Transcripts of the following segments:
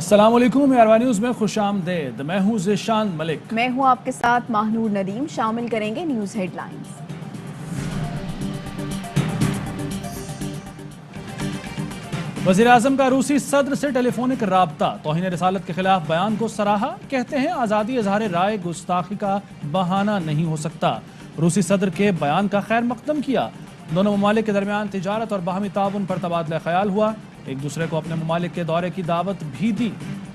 अस्सलाम वालेकुम यारवा न्यूज़ में खुश आमदेद। मैं हूँ ज़ीशान मलिक। मैं हूँ आपके साथ माहनूर नदीम। शामिल करेंगे न्यूज़ हेडलाइंस। वज़ीर-ए-आज़म का रूसी सदर से टेलीफोनिक राब्ता, तौहीन रिसालत के खिलाफ बयान को सराहा। कहते हैं आज़ादी इज़हार राय गुस्ताखी का बहाना नहीं हो सकता। रूसी सदर के बयान का खैर मकदम किया। दोनों ममालिक के दरमियान तिजारत और बाहमी ताउन पर तबादला ख्याल हुआ। एक दूसरे को अपने ममालिक के दौरे की दावत भी दी।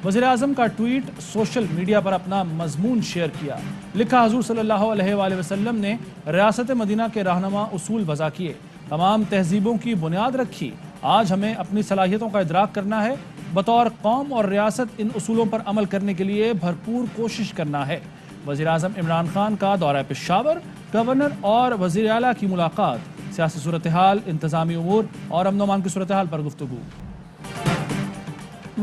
वज़ीर-ए-आज़म का ट्वीट सोशल मीडिया पर अपना मजमून शेयर किया। लिखा, हुज़ूर सल्लल्लाहु अलैहि वसल्लम ने रियासत मदीना के रहनुमा उसूल वज़ा किए, तमाम तहजीबों की बुनियाद रखी। आज हमें अपनी सलाहियतों का इदराक करना है। बतौर कौम और रियासत इन उसूलों पर अमल करने के लिए भरपूर कोशिश करना है। वज़ीर-ए-आज़म इमरान खान का दौरा पेशावर, गवर्नर और वज़ीर आला की मुलाकात, सियासी सूरत हाल, इंतजामी उमूर और अमन अमान की सूरत हाल पर गुफ्तगू।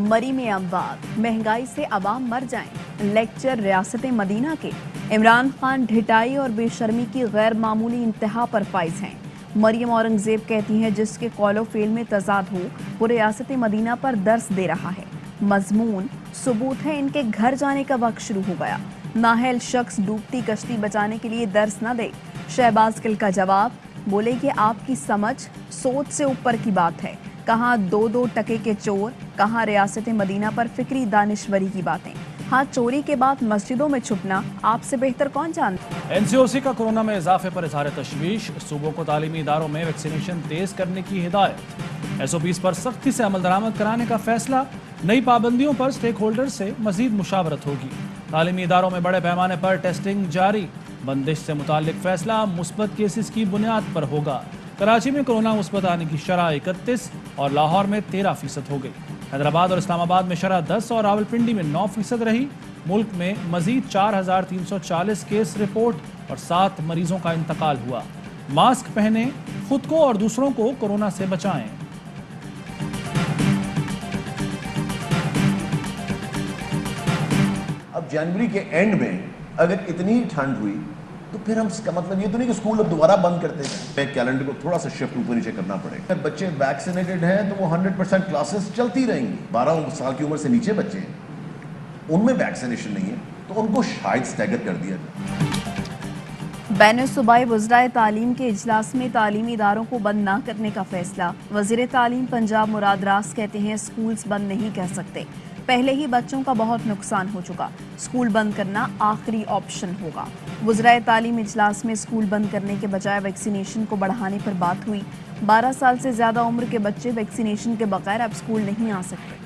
मरी में अमवात, महंगाई से अवाम मर जाएं। लेक्चर रियासत मदीना के। इमरान खान ढिठाई और बेशर्मी की गैर मामूली इंतहा पर फाइज हैं। मरियम औरंगजेब कहती हैं जिसके कौलो फेल में तजाद हो वो रियासत मदीना पर दर्स दे रहा है। मजमून सबूत है, इनके घर जाने का वक्त शुरू हो गया। नाहल शख्स डूबती कश्ती बचाने के लिए दर्स न दे। शहबाज गिल का जवाब, बोले कि आपकी समझ सोच से ऊपर की बात है। कहाँ 2-2 टके के चोर, कहाँ रियासत मदीना पर फिक्री दानिशवरी की बातें। हाँ, चोरी के बाद मस्जिदों में छुपना आपसे बेहतर कौन जानता है। एनसीओसी का कोरोना में इजाफे पर इजहार तशवीश। सूबों को तालीमी इदारों में वैक्सीनेशन तेज करने की हिदायत। एसओपीज पर सख्ती से अमल दरामद कराने का फैसला। नई पाबंदियों पर स्टेक होल्डर से मजीद मुशावरत होगी। तालीमी इदारों में बड़े पैमाने पर टेस्टिंग जारी। बंदिश से मुताल्लिक फैसला मुस्बत केसेस की बुनियाद पर होगा। कराची में कोरोना मुस्बत आने की शरह 31 और लाहौर में 13% हो गई। हैदराबाद और इस्लामाबाद में शरह 10 और रावलपिंडी में 9% रही। मुल्क में मजीद 4340 केस रिपोर्ट और 7 मरीजों का इंतकाल हुआ। मास्क पहने, खुद को और दूसरों को कोरोना से बचाएं। अब जनवरी के एंड में अगर इतनी ठंड हुई तो फिर हम इसका मतलब ये तो नहीं कि स्कूल अब दोबारा बंद करते हैं। कैलेंडर को थोड़ा सा शिफ्ट ऊपर नीचे करना पड़ेगा। अगर बच्चे वैक्सीनेटेड हैं तो वो 100% क्लासेस चलती रहेंगी। 12 साल की उम्र से नीचे बच्चे हैं, उनमें वैक्सीनेशन नहीं है तो उनको शायद स्टैगर कर दिया जाए। बैन सूबाई वज़राए तालीम के इजलास में तालीमी इदारों को बंद न करने का फैसला। वज़ीर तालीम पंजाब मुराद रास कहते हैं स्कूल्स बंद नहीं कर सकते, पहले ही बच्चों का बहुत नुकसान हो चुका। स्कूल बंद करना आखिरी ऑप्शन होगा। वज़राए तालीम इजलास में स्कूल बंद करने के बजाय वैक्सीनेशन को बढ़ाने पर बात हुई। 12 साल से ज़्यादा उम्र के बच्चे वैक्सीनेशन के बगैर अब स्कूल नहीं आ सकते।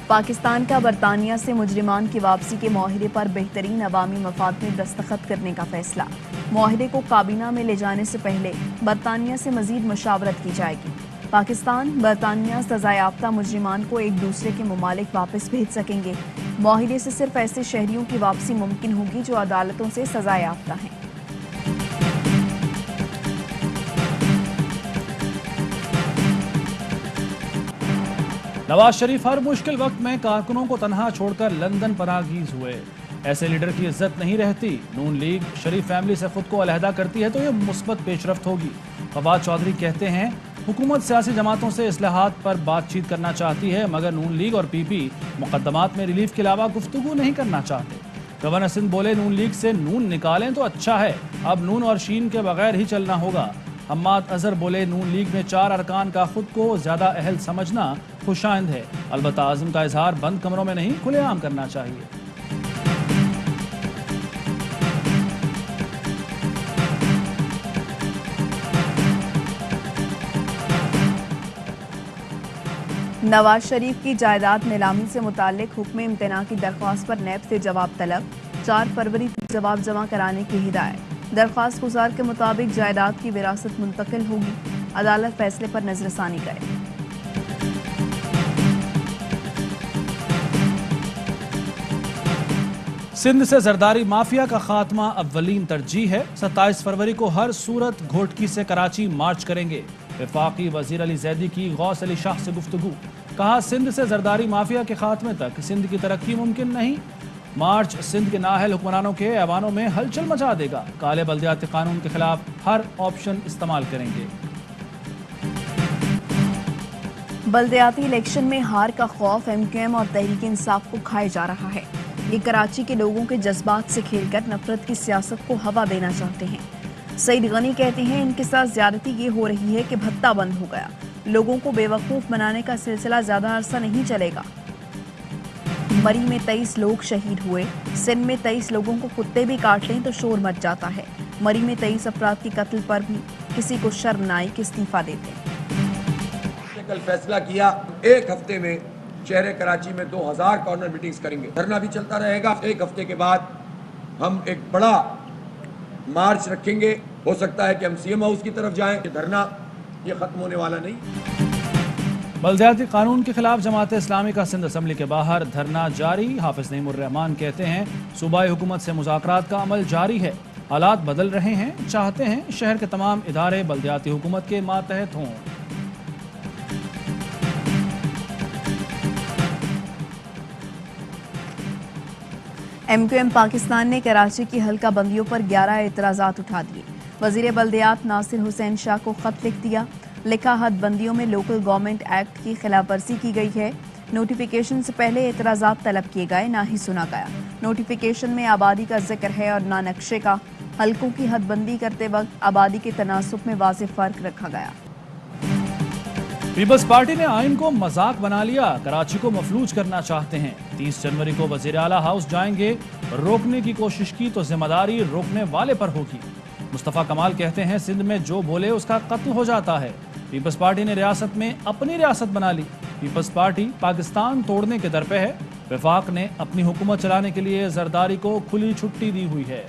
पाकिस्तान का बरतानिया से मुजरिमान की वापसी के मुआहदे पर बेहतरीन अवामी मफाद में दस्तखत करने का फैसला। मुआहदे को काबीना में ले जाने से पहले बरतानिया से मजीद मशावरत की जाएगी। पाकिस्तान, बरतानिया सजायाफ्ता मुजरिमान को एक दूसरे के ममालिक वापस भेज सकेंगे। मुआहदे से सिर्फ ऐसे शहरियों की वापसी मुमकिन होगी जो अदालतों से सजायाफ्ता हैं। नवाज शरीफ हर मुश्किल वक्त में कारकुनों को तनहा छोड़कर लंदन पनाहगीज हुए। ऐसे लीडर की इज्जत नहीं रहती। नून लीग शरीफ फैमिली से खुद को अलहदा करती है तो ये मुस्बत पेशरफ्त होगी। फवाद चौधरी कहते हैं हुकूमत सियासी जमातों से इस्लाहात पर बातचीत करना चाहती है, मगर नून लीग और पीपी मुकदमात में रिलीफ के अलावा गुफ्तगू नहीं करना चाहते। गवर्नर सिंध बोले नून लीग से नून निकालें तो अच्छा है, अब नून और शीन के बगैर ही चलना होगा। हम्माद अजहर बोले नून लीग में 4 अरकान का खुद को ज़्यादा अहल समझना खुशाइंद है, अलबत्ता आज़म का इजहार बंद कमरों में नहीं खुलेआम करना चाहिए। नवाज शरीफ की जायदाद नीलामी से मुताल्लिक हुक्म इम्तना की दरख्वास्त पर नैब से जवाब तलब। 4 फरवरी तक जवाब जमा कराने की हिदायत। दरख्वास्त गुजार के मुताबिक जायदाद की विरासत मुंतकिल होगी। अदालत फैसले पर नजरसानी करे। सिंध से जरदारी माफिया का खात्मा अव्वलीन तरजीह है। 27 फरवरी को हर सूरत घोटकी से कराची मार्च करेंगे। वफाकी वजीर अली जैदी की गौस अली शाह से गुफ्तगू। कहा सिंध से जरदारी माफिया के खात्मे तक सिंध की तरक्की मुमकिन नहीं। मार्च सिंध के नाहल हुक्मरानों के ऐवानों में हलचल मचा देगा। काले बल्दियाती कानून के खिलाफ हर ऑप्शन इस्तेमाल करेंगे। बल्दियाती इलेक्शन में हार का खौफ एमक्यूएम और तहरीक इंसाफ को खाए जा रहा है। ये कराची के लोगों के जज्बात से खेलकर नफरत की सियासत को हवा देना चाहते हैं। सईद गनी कहते हैं इनके साथ ज्यादती ये हो रही है कि भत्ता बंद हो गया। लोगों को बेवकूफ बनाने का सिलसिला ज्यादा अरसा नहीं चलेगा। मरी में 23 लोग शहीद हुए। सिंध में 23 लोगों को कुत्ते भी काट लें तो शोर मच जाता है। मरी में 23 अफराद की कत्ल पर भी किसी को शर्म न आई कि इस्तीफा देते। कल फैसला किया, एक हफ्ते में शहर कराची में 2000 कॉर्नर मीटिंग्स करेंगे। धरना भी चलता रहेगा। एक हफ्ते के बाद हम एक बड़ा मार्च रखेंगे। हो सकता है कि हम सीएम हाउस की तरफ जाएं। ये धरना ये खत्म होने वाला नहीं। बल्दियाती कानून के खिलाफ जमात इस्लामी का सिंध असम्बली के बाहर धरना जारी। हाफिज नईमुर रहमान कहते हैं सूबाई हुकूमत से मुज़ाकरात का अमल जारी है। हालात बदल रहे हैं। चाहते हैं शहर के तमाम इदारे बल्दियाती हुकूमत के मातहत हों। एमक्यूएम पाकिस्तान ने कराची की हल्का बंदियों पर 11 एतराज़ात उठा दिए। वज़ीर बल्दियात नासिर हुसैन शाह को खत लिख दिया। लिखा हद बंदियों में लोकल गवर्नमेंट एक्ट की खिलाफ वर्जी की गई है। नोटिफिकेशन से पहले एतराज़ात तलब किए गए, ना ही सुना गया। नोटिफिकेशन में आबादी का जिक्र है और ना नक्शे का। हल्कों की हदबंदी करते वक्त आबादी के तनासुब में वाज़ेह फ़र्क रखा गया। पीपल्स पार्टी ने आइन को मजाक बना लिया। कराची को मफलूज करना चाहते हैं। 30 जनवरी को वज़ीर आला हाउस जाएंगे। रोकने की कोशिश की तो जिम्मेदारी रोकने वाले पर होगी। मुस्तफ़ा कमाल कहते हैं सिंध में जो बोले उसका कत्ल हो जाता है। पीपल्स पार्टी ने रियासत में अपनी रियासत बना ली। पीपल्स पार्टी पाकिस्तान तोड़ने के दर पे है। वफाक ने अपनी हुकूमत चलाने के लिए जरदारी को खुली छुट्टी दी हुई है।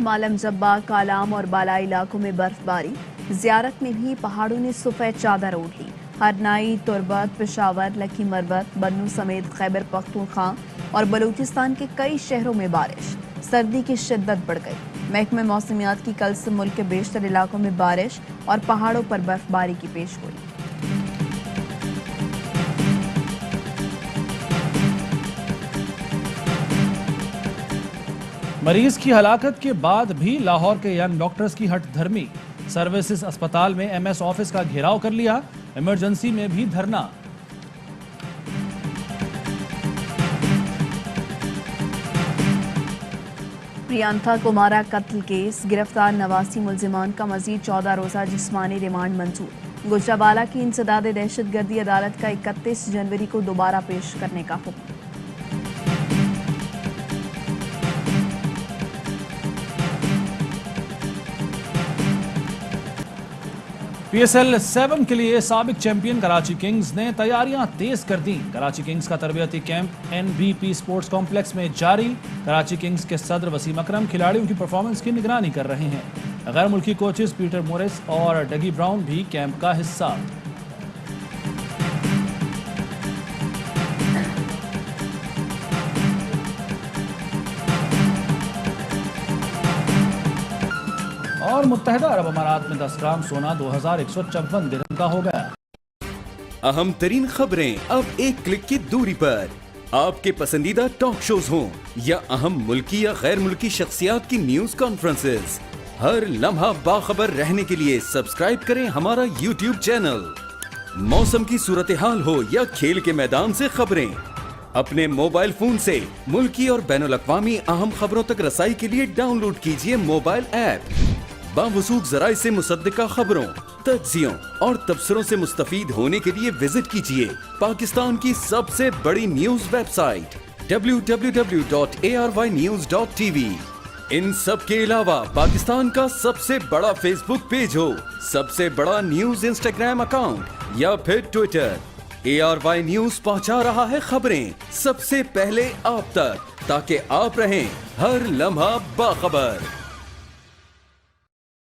मालम जब्बा, कालाम और बालाई इलाकों में बर्फबारी। ज़ियारत में भी पहाड़ों ने सफ़ेद चादर ओढ़ ली। हरनाई, तुरबत, पेशावर, लखी मरबत, बन्नू समेत खैबर पख्तूनख्वा और बलूचिस्तान के कई शहरों में बारिश। सर्दी की शिद्दत बढ़ गई। महकमे मौसमियात की कल से मुल्क के बेशतर इलाकों में बारिश और पहाड़ों पर बर्फबारी की पेशगोई। मरीज की हलाकत के बाद भी लाहौर के यंग डॉक्टर्स की हट धर्मी। सर्विसेज अस्पताल में एमएस ऑफिस का घेराव कर लिया। इमरजेंसी में भी धरना। प्रियंका कुमारा कत्ल केस। गिरफ्तार 89 मुल्जिमान का मजीद 14 रोज़ा जिस्मानी रिमांड मंजूर। गुजरावाला की इंसदाद दहशतगर्दी अदालत का 31 जनवरी को दोबारा पेश करने का हुक्म। PSL 7 के लिए साबिक चैंपियन कराची किंग्स ने तैयारियां तेज कर दी। कराची किंग्स का तरबियती कैंप NBP स्पोर्ट्स कॉम्प्लेक्स में जारी। कराची किंग्स के सदर वसीम अकरम खिलाड़ियों की परफॉर्मेंस की निगरानी कर रहे हैं। गैर मुल्की कोचेस पीटर मोरिस और डगी ब्राउन भी कैंप का हिस्सा। और मुत्तहिदा अरब अमारात में 10 ग्राम सोना 2154 दिरहम का हो गया। अहम तरीन खबरें अब एक क्लिक की दूरी पर। आपके पसंदीदा टॉक शोज हों या अहम मुल्की या गैर मुल्की शख्सियात की न्यूज कॉन्फ्रेंसेस, हर लम्हा बाखबर रहने के लिए सब्सक्राइब करें हमारा YouTube चैनल। मौसम की सूरत हाल हो या खेल के मैदान से खबरें, अपने मोबाइल फोन से मुल्की और बैनुल अक़वामी अहम खबरों तक रसाई के लिए डाउनलोड कीजिए मोबाइल ऐप। बावसूख ज़राए से मुसद्दिका खबरों, तज्ज़ियों और तबसरों से मुस्तफीद होने के लिए विजिट कीजिए पाकिस्तान की सबसे बड़ी न्यूज वेबसाइट www.arYnews.tv। इन सब के अलावा पाकिस्तान का सबसे बड़ा फेसबुक पेज हो, सबसे बड़ा न्यूज इंस्टाग्राम अकाउंट या फिर ट्विटर, ARY न्यूज पहुंचा रहा है खबरें सबसे पहले आप तक, ताकि आप रहें हर लम्हा बाखबर।